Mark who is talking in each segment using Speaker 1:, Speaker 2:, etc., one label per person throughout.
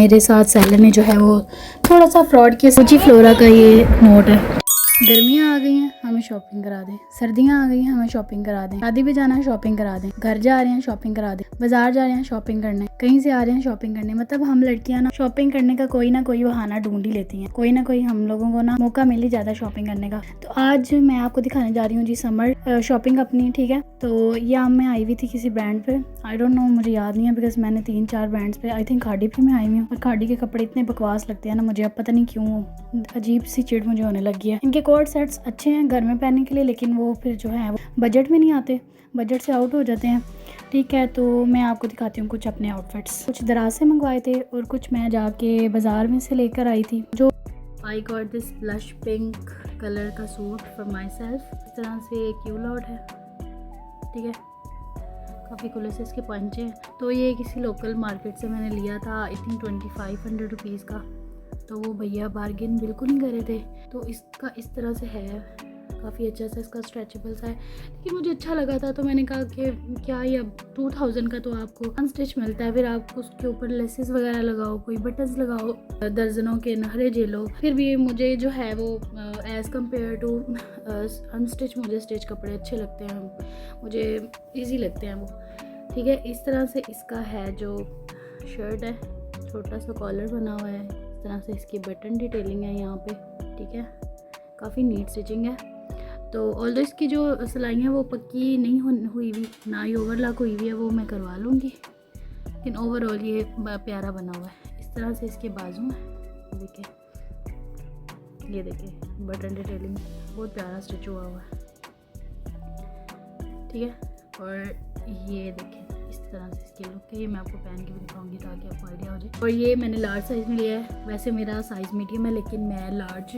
Speaker 1: मेरे साथ सेलर ने जो है वो थोड़ा सा फ्रॉड किया। सूची फ्लोरा का ये नोट है। गर्मियाँ आ गई हैं, हमें शॉपिंग करा दें। सर्दियाँ आ गई हैं, हमें शॉपिंग करा दें। शादी पे जाना है, शॉपिंग करा दें। घर जा रहे हैं, शॉपिंग करा दें। बाजार जा रहे हैं, शॉपिंग करने। कहीं से आ रहे हैं, शॉपिंग करने। मतलब हम लड़कियां ना शॉपिंग करने का कोई ना कोई बहाना ढूंढ ही लेती हैं। कोई ना कोई हम लोगों को ना मौका मिल ही जाता है शॉपिंग करने का। तो आज मैं आपको दिखाने जा रही हूँ जी समर शॉपिंग अपनी, ठीक है। तो ये मैं आई हुई थी किसी ब्रांड पे, आई डोंट नो, मुझे याद नहीं है, बिकॉज मैंने 3-4 ब्रांड्स पे, आई थिंक खाड़ी पे मैं आई हुई हूँ। और खाड़ी के कपड़े इतने बकवास लगते हैं ना मुझे, अब पता नहीं क्यों अजीब सी चिढ़ मुझे होने लगी है। इनके कोट सेट्स अच्छे हैं घर में पहनने के लिए, लेकिन वो फिर जो है वो बजट में नहीं आते, बजट से आउट हो जाते हैं, ठीक है। तो मैं आपको दिखाती हूँ कुछ अपने आउटफिट्स। कुछ दराज से मंगवाए थे और कुछ मैं जाके बाज़ार में से लेकर आई थी। जो I got this blush pink colour का सूट फॉर माई सेल्फ। इस तरह से एक क्यूलॉट है, ठीक है, काफ़ी खुले से इसके पंचे हैं। तो ये किसी लोकल मार्केट से मैंने लिया था, आई थिंक 2500 रुपीज़ का। तो वो भैया बार्गेन बिल्कुल नहीं कर रहे थे। तो इसका इस तरह से है, काफ़ी अच्छा सा इसका स्ट्रेचेबल सा है, लेकिन मुझे अच्छा लगा था तो मैंने कहा कि क्या ये अब 2000 का तो आपको अनस्टिच मिलता है, फिर आप उसके ऊपर लेसेस वगैरह लगाओ, कोई बटन्स लगाओ, दर्जनों के नहरे झेलो, फिर भी मुझे जो है वो एज़ कम्पेयर टू अनस्टिच मुझे स्टिच कपड़े अच्छे लगते हैं, मुझे ईजी लगते हैं वो, ठीक है। इस तरह से इसका है जो शर्ट है, छोटा सा कॉलर बना हुआ है, इस तरह से इसकी बटन डिटेलिंग है यहाँ पे, ठीक है, काफ़ी नीट स्टिचिंग है। तो ऑल्दो इसकी जो सिलाई है वो पक्की नहीं हुई हुई, ना ही ओवरलॉक हुई हुई है, वो मैं करवा लूँगी, लेकिन ओवरऑल ये प्यारा बना हुआ है। इस तरह से इसके बाजू है, देखिए, ये देखिए बटन डिटेलिंग बहुत प्यारा स्टिच हुआ हुआ है, ठीक है। और ये देखिए इस तरह से इसकी लुक है। ये मैं आपको पहन के भी दिखाऊंगी ताकि आपको आइडिया हो जाए। और ये मैंने लार्ज साइज़ में लिया है, वैसे मेरा साइज़ मीडियम है, लेकिन मैं लार्ज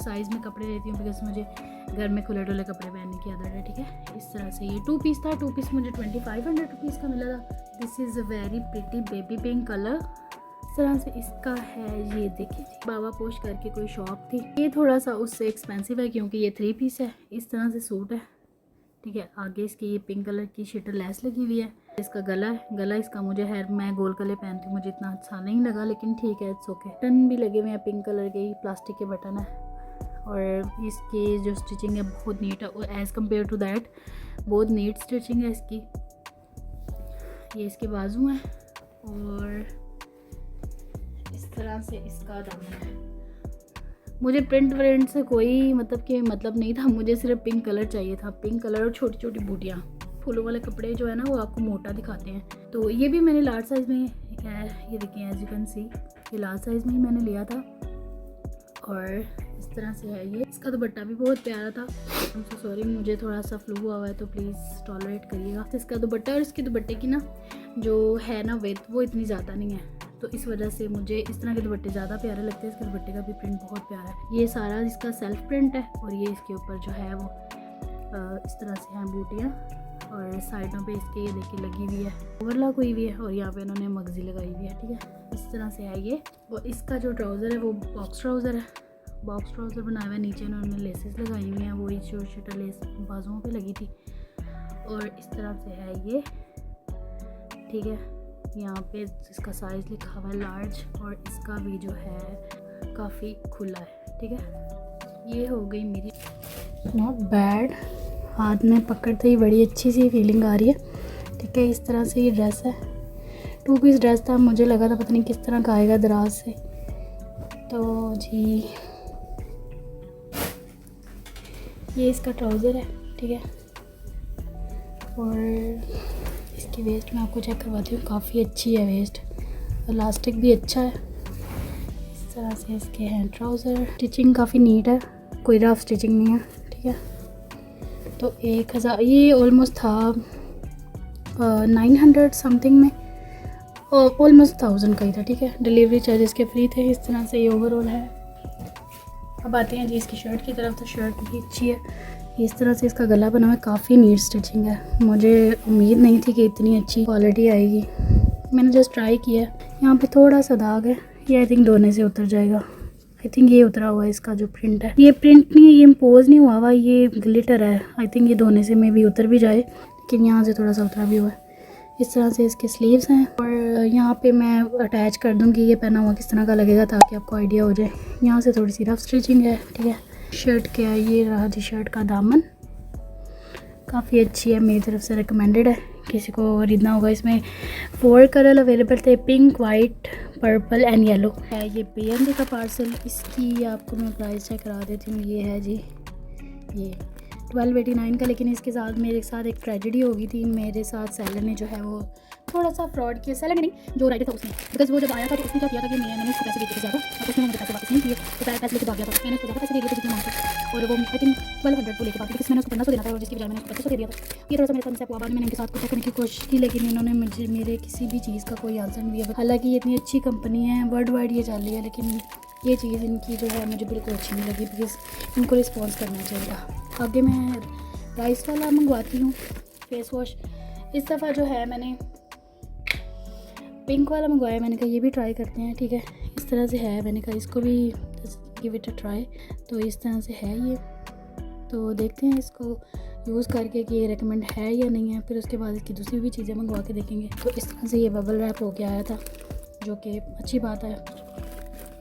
Speaker 1: साइज़ में कपड़े लेती हूँ बिकॉज मुझे घर में खुले डुले कपड़े पहनने की आदत है, ठीक है। इस तरह से ये 2 पीस था, 2 पीस मुझे 2500 रुपीज़ का मिला था। This is a very pretty baby pink colour. इस तरह से इसका है, ये देखिए बाबा पोश करके कोई शॉप थी। ये थोड़ा सा उससे एक्सपेंसिव है क्योंकि ये 3 पीस है। इस तरह से सूट है, ठीक है। आगे इसकी ये पिंक कलर की शीटर लेस लगी हुई है। इसका गला है, गला इसका मुझे है, मैं गोल गले पहनती हूँ, मुझे इतना अच्छा नहीं लगा, लेकिन ठीक है, इट्स ओके। बटन भी लगे हुए हैं पिंक कलर के, प्लास्टिक के बटन है। और इसकी जो स्टिचिंग है बहुत नीट है, और एज़ कम्पेयर टू दैट बहुत नीट स्टिचिंग है इसकी। ये इसके बाजू हैं और इस तरह से इसका दामन है। मुझे प्रिंट व्रिंट से कोई मतलब नहीं था, मुझे सिर्फ पिंक कलर चाहिए था, पिंक कलर और छोटी छोटी बूटियाँ। फूलों वाले कपड़े जो है ना वो आपको मोटा दिखाते हैं। तो ये भी मैंने लार्ज साइज़ में है, ये देखिए एज यू कैन सी, ये लार्ज साइज़ में ही मैंने लिया था। और इस तरह से है ये। इसका दुपट्टा भी बहुत प्यारा था। I'm so sorry, मुझे थोड़ा सा फ्लू हुआ है तो प्लीज़ टॉलरेट करिएगा। इसका दुपट्टा और इसके दुपट्टे की ना जो है ना विड्थ वो इतनी ज़्यादा नहीं है, तो इस वजह से मुझे इस तरह के दुपट्टे ज़्यादा प्यारे लगते हैं। इसके दुपट्टे का भी प्रिंट बहुत प्यारा है। ये सारा इसका सेल्फ प्रिंट है और ये इसके ऊपर जो है वो इस तरह से हैं बूटियाँ, और साइडों पे इसके ये देखिए लगी हुई है, ओवरलॉक हुई हुई है, और यहाँ पे इन्होंने मगजी लगाई हुई है, ठीक है। इस तरह से है ये। और इसका जो ट्राउज़र है वो बॉक्स ट्राउज़र है, बॉक्स ट्राउज़र बनाया हुआ है। नीचे इन्होंने लेसेस लगाई हुई हैं, वही जो शटर लेस बाजुओं पे लगी थी। और इस तरह से है ये, ठीक है। यहाँ पे इसका साइज़ लिखा हुआ है लार्ज, और इसका भी जो है काफ़ी खुला है, ठीक है। ये हो गई मेरी, नॉट बैड, हाथ में पकड़ते ही बड़ी अच्छी सी फीलिंग आ रही है, ठीक है। इस तरह से ये ड्रेस है, 2 पीस ड्रेस था, मुझे लगा था पता नहीं किस तरह का आएगा दराज से। तो जी ये इसका ट्राउज़र है, ठीक है। और इसकी वेस्ट मैं आपको चेक करवाती हूँ, काफ़ी अच्छी है वेस्ट, इलास्टिक भी अच्छा है। इस तरह से इसके हैं ट्राउज़र। स्टिचिंग काफ़ी नीट है, कोई रफ स्टिचिंग नहीं है, ठीक है। तो 1000, ये ऑलमोस्ट था 900 समथिंग में, और ऑलमोस्ट 1000 का ही था, ठीक है। डिलीवरी चार्जेस के फ्री थे। इस तरह से ये ओवरऑल है। अब आते हैं जी इसकी शर्ट की तरफ। तो शर्ट भी अच्छी है, इस तरह से इसका गला बना हुआ है, काफ़ी नीट स्टिचिंग है। मुझे उम्मीद नहीं थी कि इतनी अच्छी क्वालिटी आएगी, मैंने जस्ट ट्राई किया। यहाँ पे थोड़ा सा दाग है, ये आई थिंक धोने से उतर जाएगा। आई थिंक ये उतरा हुआ है, इसका जो प्रिंट है, ये प्रिंट नहीं है, ये इम्पोज नहीं हुआ हुआ, ये ग्लिटर है। आई थिंक ये धोने से में भी उतर भी जाए, लेकिन यहाँ से थोड़ा सा उतरा भी हुआ है। इस तरह से इसके स्लीव्स हैं और यहाँ पे मैं अटैच कर दूँगी ये पहना हुआ किस तरह का लगेगा ताकि आपको आइडिया हो जाए। यहाँ से थोड़ी सी रफ स्टिचिंग है, ठीक है। शर्ट क्या है, ये रहा जी शर्ट का दामन, काफ़ी अच्छी है, मेरी तरफ से रिकमेंडेड है, किसी को खरीदना होगा। इसमें 4 कलर अवेलेबल थे, pink, white, purple and yellow है। ये PNG का पार्सल, इसकी आपको मैं प्राइस चेक करा देती हूँ। ये है जी ये 1289 का, लेकिन इसके साथ मेरे साथ एक ट्रेजेडी हो गई थी। मेरे साथ सेलर ने जो है वो थोड़ा सा फ्रॉड किया, सेलर ने नहीं, जो राइटर था उसने, बिकॉज वो जब आया था तो उसने क्या किया था कि मैंने उसको पैसे दे दिए ज़्यादा और उसने मुझे पैसे वापस नहीं किए, तो पैसे लेके भाग गया था। मैंने उसको ज़्यादा पैसे दे दिए थे जितने मांगे, और वो आई थिंक 1200 को लेके भाग गया, मैंने उसको 1500 देना था और जिसकी बजाय मैंने उसको 2500 दे दिया था। ये थोड़ा सा मेरे साथ हुआ। बाद मैंने इनके साथ कुछ करने की कोशिश की, लेकिन इन्होंने मुझे मेरे किसी भी चीज़ का कोई आंसर नहीं दिया। हालाँकि ये इतनी अच्छी कंपनी है, वर्ल्ड वाइड ये चल रही है, लेकिन ये चीज़ इनकी जो है मुझे बिल्कुल अच्छी नहीं लगी, बिकॉज इनको रिस्पॉन्स करना चाहिए। आगे मैं राइस वाला मंगवाती हूँ फेस वॉश। इस दफ़ा जो है मैंने पिंक वाला मंगवाया, मैंने कहा ये भी ट्राई करते हैं, ठीक है। इस तरह से है, मैंने कहा इसको भी गिव इट अ ट्राई। तो इस तरह से है ये, तो देखते हैं इसको यूज़ करके कि ये रेकमेंड है या नहीं है। फिर उसके बाद इसकी दूसरी भी चीज़ें मंगवा के देखेंगे। तो इस तरह से ये बबल रैप होके आया था, जो कि अच्छी बात है,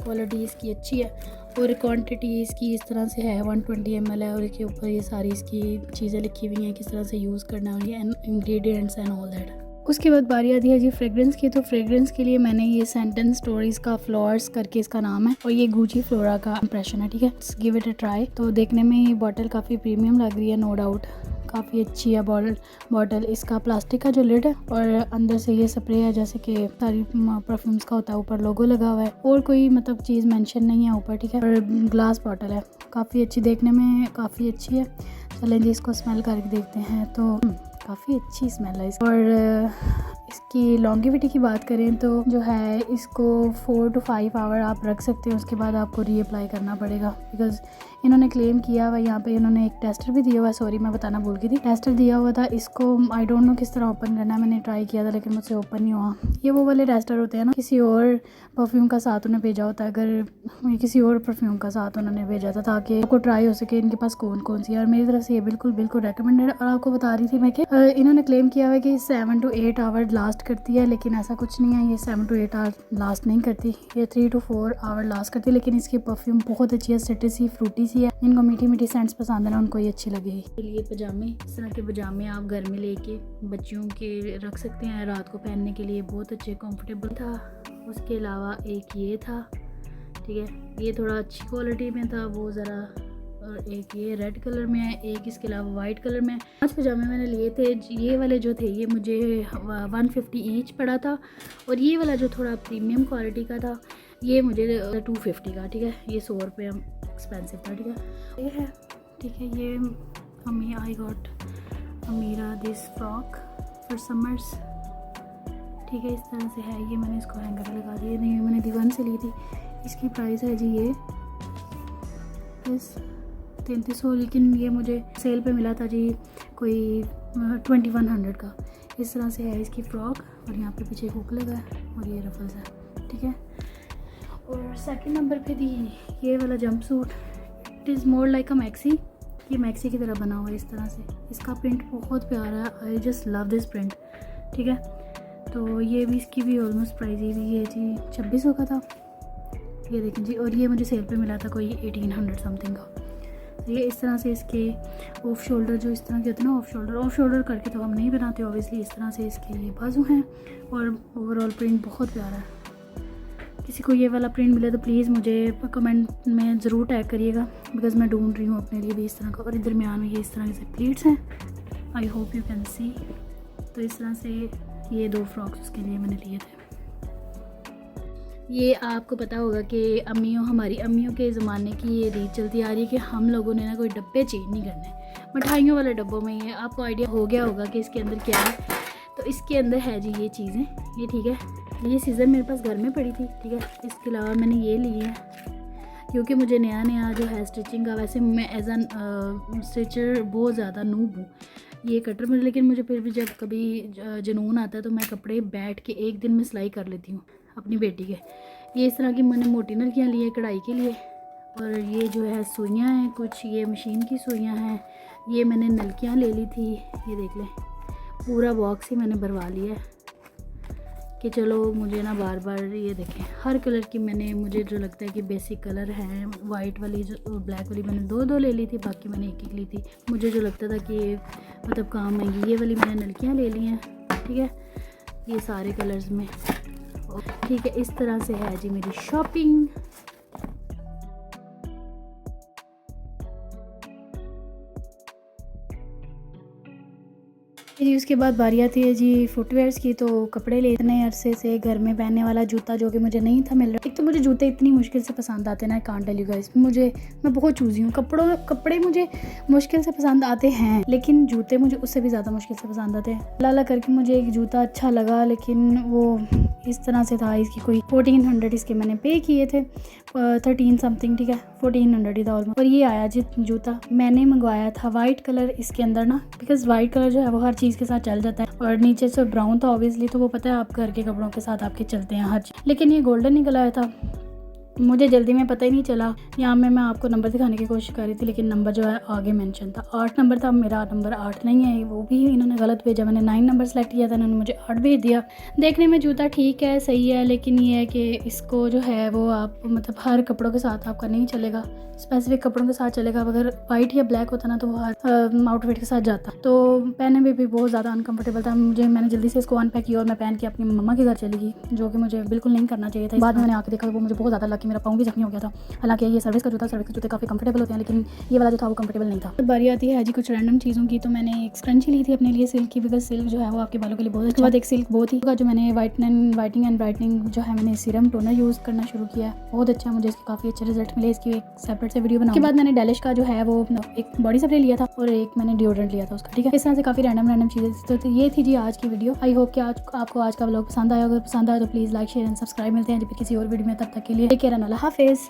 Speaker 1: क्वालिटी इसकी अच्छी है और क्वांटिटी इसकी इस तरह से है 120 ml है और इसके ऊपर ये सारी इसकी चीज़ें लिखी हुई हैं, किस तरह से यूज़ करना है, ये इंग्रेडिएंट्स एंड ऑल दैट। उसके बाद बारी आती है जी फ्रेगरेंस की। तो फ्रेगरेंस के लिए मैंने ये सेंटेंस स्टोरीज़ का फ्लोर्स करके इसका नाम है और ये गुची फ्लोरा का इंप्रेशन है, ठीक है। Give it a try. तो देखने में ये बॉटल काफ़ी प्रीमियम लग रही है, नो डाउट, काफ़ी अच्छी है बॉटल। इसका प्लास्टिक का जो लिड है और अंदर से ये स्प्रे है, जैसे कि सारी परफ्यूम्स का होता है, ऊपर लोगो लगा हुआ है और कोई मतलब चीज़ मेंशन नहीं है ऊपर, ठीक है। और ग्लास बॉटल है, काफ़ी अच्छी, देखने में काफ़ी अच्छी है। चलें जी इसको स्मेल करके देखते हैं। तो काफ़ी अच्छी स्मेल है इसकी। और इसकी लॉन्गिविटी की बात करें तो जो है इसको 4 to 5 आवर आप रख सकते हैं, उसके बाद आपको रीअप्लाई करना पड़ेगा, बिकॉज इन्होंने क्लेम किया हुआ, यहाँ पे इन्होंने एक टेस्टर भी दिया हुआ है, सॉरी मैं बताना भूल गई थी, टेस्टर दिया हुआ था। इसको आई डोंट नो किस तरह ओपन करना है, मैंने ट्राई किया था लेकिन मुझसे ओपन नहीं हुआ। ये वो वाले टेस्टर होते हैं ना, किसी और परफ्यूम का साथ उन्हें भेजा होता है, अगर किसी और परफ्यूम का साथ उन्होंने भेजा था ताकि आपको ट्राई हो सके इनके पास कौन कौन सी है। और मेरी तरफ से ये बिल्कुल रेकमेंडेड। और आपको बता रही थी मैं कि इन्होंने क्लेम किया हुआ है कि 7 to 8 आवर लास्ट करती है, लेकिन ऐसा कुछ नहीं है, ये 7 to 8 आवर लास्ट नहीं करती, ये 3 to 4 आवर लास्ट करती है। लेकिन इसकी परफ्यूम बहुत अच्छी है, सिट्रसी फ्रूटी सी है। इनको मीठी मीठी सेंट्स पसंद है ना, उनको ये अच्छी लगेगी। ये पजामे, इस तरह के पजामे आप घर में लेके बच्चियों के रख सकते हैं रात को पहनने के लिए, बहुत अच्छे कंफर्टेबल था। उसके अलावा एक ये था, ठीक है, ये थोड़ा अच्छी क्वालिटी में था वो ज़रा, और एक ये रेड कलर में है, एक इसके अलावा वाइट कलर में। 5 पजामे मैंने लिए थे, ये वाले जो थे ये मुझे 150 ईच पड़ा था, और ये वाला जो थोड़ा प्रीमियम क्वालिटी का था ये मुझे 250 का, ठीक है। ये 100 रुपये एक्सपेंसिव था, ठीक है। ये है, ठीक है, ये हमें I got Amira this frock for summers, ठीक है। इस तरह से है ये, मैंने इसको हैंगर लगा दिया, नहीं मैंने दीवान से ली थी। इसकी प्राइस है जी ये 3300, लेकिन ये मुझे सेल पे मिला था जी कोई 2100 का। इस तरह से है इसकी फ़्रॉक, और यहाँ पे पीछे हुक लगा है और ये रफल्स है, ठीक है। और सेकंड नंबर पे दी ये वाला jump suit, it is more like a maxi, ये मैक्सी की तरह बना हुआ है इस तरह से। इसका प्रिंट बहुत प्यारा है, I just love this print, ठीक है। तो ये भी, इसकी भी ऑलमोस्ट प्राइस ही भी है जी 2600 का था, ये देखें जी। और ये मुझे सेल पे मिला था कोई 1800 समथिंग का। ये इस तरह से इसके ऑफ शोल्डर जो इस तरह के होते हैं ना, ऑफ शोल्डर करके तो हम नहीं बनाते ऑब्वियसली, इस तरह से इसके ये बाजू हैं, और ओवरऑल प्रिंट बहुत प्यारा है। किसी को ये वाला प्रिंट मिले तो प्लीज़ मुझे कमेंट में ज़रूर टैग करिएगा, बिकॉज मैं ढूंढ रही हूँ अपने लिए भी इस तरह का। और इधर दरमियान में ये इस तरह से प्लीट्स हैं, I hope you can see. तो इस तरह से ये 2 फ्रॉक्स उसके लिए मैंने लिए थे। ये आपको पता होगा कि हमारी अम्मियों के ज़माने की ये रीत चलती आ रही है कि हम लोगों ने ना कोई डब्बे चेंज नहीं करने, मिठाइयों वाले डब्बों में। ये आपको आइडिया हो गया होगा कि इसके अंदर क्या है। तो इसके अंदर है जी ये चीज़ें, ये ठीक है। ये सीज़र मेरे पास घर में पड़ी थी, ठीक है। इसके अलावा मैंने ये ली है क्योंकि मुझे नया जो है स्टिचिंग का, वैसे मैं एज एन स्टिचर बहुत ज़्यादा नूब हूँ ये कटर में, लेकिन मुझे फिर भी जब कभी जुनून आता है तो मैं कपड़े बैठ के एक दिन में सिलाई कर लेती हूँ अपनी बेटी के। ये इस तरह की मैंने मोटी नलकियाँ ली है कढ़ाई के लिए, और ये जो है सुइयाँ हैं कुछ, ये मशीन की सुइयाँ हैं। ये मैंने नलकियाँ ले ली थी, ये देख लें, पूरा बॉक्स ही मैंने भरवा लिया है कि चलो मुझे ना बार बार ये देखें हर कलर की मैंने, मुझे जो लगता है कि बेसिक कलर है, वाइट वाली जो ब्लैक वाली मैंने दो ले ली थी, बाकी मैंने एक ली थी। मुझे जो लगता था कि ये मतलब काम आएंगी, ये वाली मैंने नलकियाँ ले ली हैं, ठीक है, ये सारे कलर्स में, ठीक है। इस तरह से है जी मेरी शॉपिंग। जी उसके बाद बारी आती है जी फुटवेयर्स की। तो कपड़े ले इतने अरसे से घर में पहनने वाला जूता जो कि मुझे नहीं था मिल रहा। एक तो मुझे जूते इतनी मुश्किल से पसंद आते हैं ना, कांट टेल यू गाइस, मैं बहुत चूज़ी हूँ। कपड़े मुझे मुश्किल से पसंद आते हैं, लेकिन जूते मुझे उससे भी ज़्यादा मुश्किल से पसंद आते हैं। अल्लाह करके मुझे एक जूता अच्छा लगा, लेकिन वो इस तरह से था, इसकी कोई 1400 इसके मैंने पे किए थे, 13 समथिंग, ठीक है, 1400 ही था ऑलमोस्ट। और ये आया जी जूता, मैंने मंगवाया था वाइट कलर इसके अंदर ना, बिकॉज वाइट कलर जो है वो हर चीज़ के साथ चल जाता है, और नीचे से ब्राउन था ऑब्वियसली, तो वो पता है आप घर के कपड़ों के साथ आपके चलते हैं हर चीज़। लेकिन ये गोल्डन निकल आया था, मुझे जल्दी में पता ही नहीं चला। यहाँ में मैं आपको नंबर दिखाने की कोशिश कर रही थी, लेकिन नंबर जो है आगे मेंशन था, 8 नंबर था, मेरा नंबर 8 नहीं है, वो भी इन्होंने गलत भेजा। मैंने 9 नंबर सेलेक्ट किया था, इन्होंने मुझे 8 भेज दिया। देखने में जूता ठीक है, सही है, लेकिन ये है कि इसको जो है वो आप मतलब हर कपड़ों के साथ आपका नहीं चलेगा, स्पेसिफिक कपड़ों के साथ चलेगा। अगर वाइट या ब्लैक होता ना तो वो हर आउटफिट के साथ जाता, तो पहनने में भी बहुत ज़्यादा अनकंफर्टेबल था। मैंने जल्दी से इसको अनपैक किया और मैं पहन के अपनी मम्मा के घर चली गई, जो कि मुझे बिल्कुल नहीं करना चाहिए था। बाद में मैंने आके देखा वो मुझे बहुत ज़्यादा लगा कि मेरा पाँव भी जख्मी हो गया था। हालांकि ये सर्विस का जूते काफ़ी कंफर्टेबल होते हैं, लेकिन ये वाला जो था वो कंफर्टेबल नहीं था। बारी आती है जी कुछ रैंडम चीज़ों की। तो मैंने एक स्क्रंची ली थी अपने लिए सिल्क की, बिकॉज सिल्क जो है वो आपके बालों के लिए बहुत अच्छा। बाद एक सिल्क बहुत ही जो मैंने वाइटनिंग एंड ब्राइटनिंग जो है मैंने सीरम टोनर यूज़ करना शुरू किया, बहुत अच्छा, मुझे इसके काफ़ी अच्छे रिजल्ट मिले। इसकी एक सेपरेट से वीडियो बनाऊंगी। उसके बाद मैंने डेलिश का जो है वो एक बॉडी स्प्रे लिया था और एक मैंने डिओड्रेंट लिया था उसका, ठीक है। इस तरह से काफ़ी रैंडम चीज़ें। तो ये थी जी आज की वीडियो। आई होप कि आपको आज का व्लॉग पसंद आया। अगर पसंद आया तो please like share and subscribe. मिलते हैं जी किसी और वीडियो में, तब तक के लिए टेक केयर एंड अल्लाह हाफिज़।